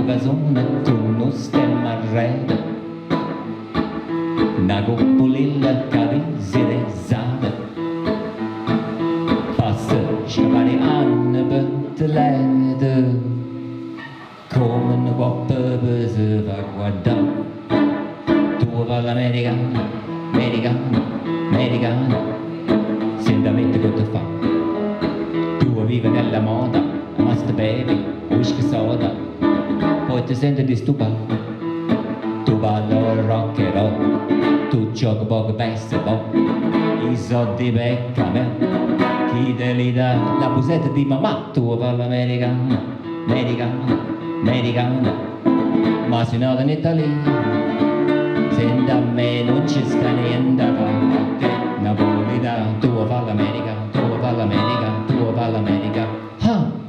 casone tu non stemma arredo, una coppolilla cavisi resata, passa scappare anni per te lede, come una coppa per se fa guardare. Tu va all'americana, americana, americana, senta mette che ti fa. Tu vivi nella moda, must baby, whisky soda, poi ti senti di stupare. Tu ballo rock and roll, tu giochi poco baseball, i soldi becca me, chi te li dà? La busetta di mamma. Tu va all'americana, americana, americana, ma se no in Italia. Senta a me non ci sta niente a fare, napolitana, tu va all'America, tu va all'America, tu va all'America. Ah!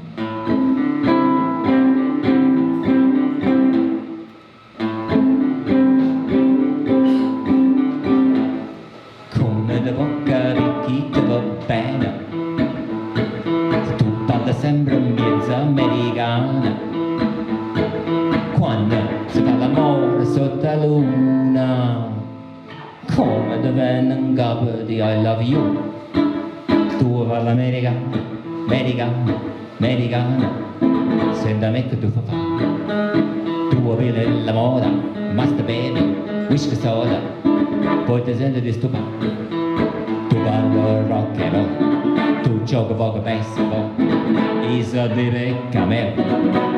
Come devo capire chi ti va bene, se tu parli sempre mezza americana, quando si fa l'amore sotto la luna, come diventa un capo di I love you. Tu vai all'americana, americana, americana, senta me che tu fa fare. Tu vivi la moda, must baby, whisky soda, poi ti senti di stupare. Tu ballo rock and roll, tu giochi poco baseball, i soldi becca me,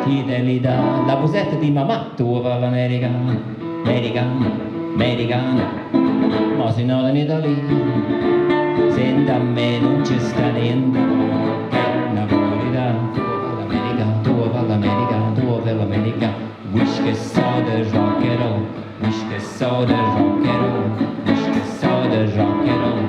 chi te li dà? La busetta di mamma. Tu vai all'americana, americana, americana, ma se no in Italia, senta a me non ci sta niente, che napolitana. Tu va all'America, tu va all'America, whisky soda rock and roll, whisky soda rock and roll, whisky soda rock and roll.